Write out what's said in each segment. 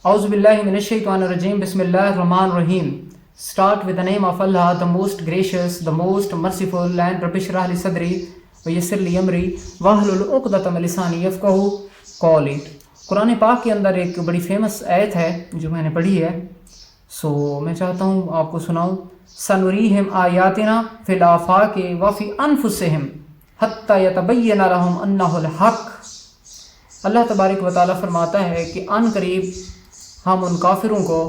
Auzubillahi minash-shaytanir-rajim. Bismillahir-rahmanir-rahim. Start with the name of Allah, the most gracious, the most merciful, and Rabbi shrah li sadri wa yassir li amri wahlul uqdatam min lisani yafqahu qawli. قرآن پاک کے اندر ایک بڑی famous آیت ہے جو میں نے پڑھی ہے، میں چاہتا ہوں آپ کو سناؤں. سنریہم آیاتنا فی الآفاق وفی انفسہم حتی یتبین لہم انہ الحق. اللہ تبارک و تعالیٰ فرماتا ہے کہ ان قریب ہم ان کافروں کو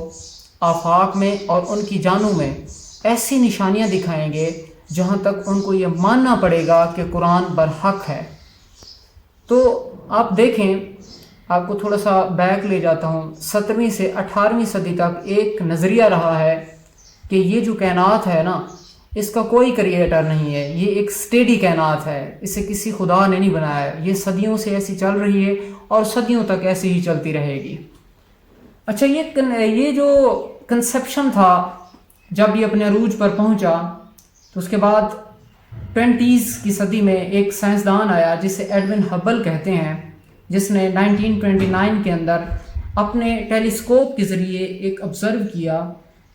آفاق میں اور ان کی جانوں میں ایسی نشانیاں دکھائیں گے جہاں تک ان کو یہ ماننا پڑے گا کہ قرآن برحق ہے. تو آپ دیکھیں، آپ کو تھوڑا سا بیک لے جاتا ہوں. 17ویں سے 18ویں صدی تک ایک نظریہ رہا ہے کہ یہ جو کائنات ہے نا، اس کا کوئی کریٹر نہیں ہے، یہ ایک سٹیڈی کائنات ہے، اسے کسی خدا نے نہیں بنایا ہے، یہ صدیوں سے ایسی چل رہی ہے اور صدیوں تک ایسی ہی چلتی رہے گی. اچھا، یہ جو کنسپشن تھا جب یہ اپنے عروج پر پہنچا تو اس کے بعد 20s کی صدی میں ایک سائنسدان آیا جسے ایڈون ہبل کہتے ہیں، جس نے 1929 کے اندر اپنے ٹیلیسکوپ کے ذریعے ایک آبزرو کیا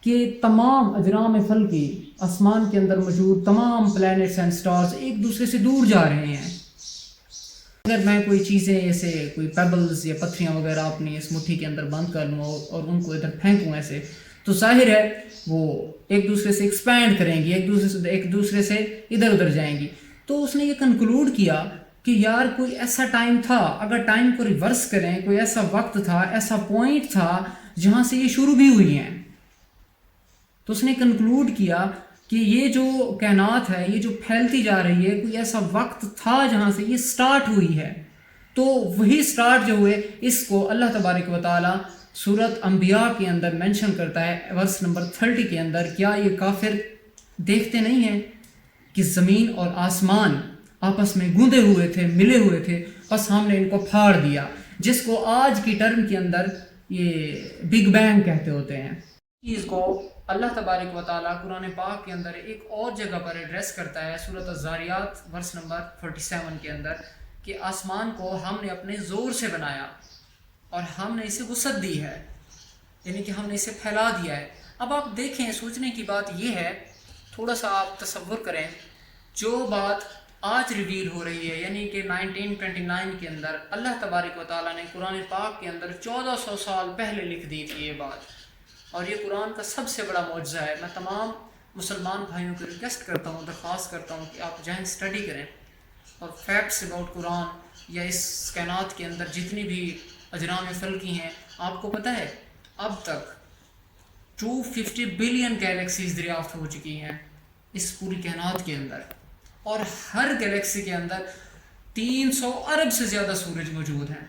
کہ تمام اجرام فلکی، آسمان کے اندر موجود تمام پلینٹس اینڈ سٹارز ایک دوسرے سے دور جا رہے ہیں. اگر میں کوئی چیزیں ایسے کوئی پیبلز یا پتھریاں وغیرہ اپنی اس مٹھی کے اندر بند کر لوں اور ان کو ادھر پھینکوں ایسے، تو ظاہر ہے وہ ایک دوسرے سے ایکسپینڈ کریں گی، ایک دوسرے سے ادھر ادھر جائیں گی. تو اس نے یہ کنکلوڈ کیا کہ یار کوئی ایسا ٹائم تھا، اگر ٹائم کو ریورس کریں، کوئی ایسا وقت تھا، ایسا پوائنٹ تھا جہاں سے یہ شروع بھی ہوئی ہیں. تو اس نے کنکلوڈ کیا کہ یہ جو کائنات ہے، یہ جو پھیلتی جا رہی ہے، کوئی ایسا وقت تھا جہاں سے یہ سٹارٹ ہوئی ہے. تو وہی سٹارٹ جو ہوئے، اس کو اللہ تبارک و تعالیٰ سورۃ انبیاء کے اندر مینشن کرتا ہے، ورس نمبر 30 کے اندر. کیا یہ کافر دیکھتے نہیں ہیں کہ زمین اور آسمان آپس میں گوندے ہوئے تھے، ملے ہوئے تھے، بس ہم نے ان کو پھاڑ دیا، جس کو آج کی ٹرم کے اندر یہ بگ بینگ کہتے ہوتے ہیں. چیز کو اللہ تبارک و تعالیٰ قرآن پاک کے اندر ایک اور جگہ پر ایڈریس کرتا ہے، سورۃ الذاریات ورس نمبر 47 کے اندر، کہ آسمان کو ہم نے اپنے زور سے بنایا اور ہم نے اسے وسعت دی ہے، یعنی کہ ہم نے اسے پھیلا دیا ہے. اب آپ دیکھیں، سوچنے کی بات یہ ہے، تھوڑا سا آپ تصور کریں، جو بات آج ریویل ہو رہی ہے، یعنی کہ 1929 کے اندر اللہ تبارک و تعالیٰ نے قرآن پاک کے اندر 1400 سال پہلے لکھ دی تھی یہ بات، اور یہ قرآن کا سب سے بڑا معجزہ ہے. میں تمام مسلمان بھائیوں کو ریکویسٹ کرتا ہوں، درخواست کرتا ہوں کہ آپ جائیں، اسٹڈی کریں اور فیکٹس اباؤٹ قرآن یا اس کائنات کے اندر جتنی بھی اجرام فلکی ہیں. آپ کو پتہ ہے اب تک 250 بلین گیلیکسیز دریافت ہو چکی ہیں اس پوری کائنات کے اندر، اور ہر گیلیکسی کے اندر 300 ارب سے زیادہ سورج موجود ہیں.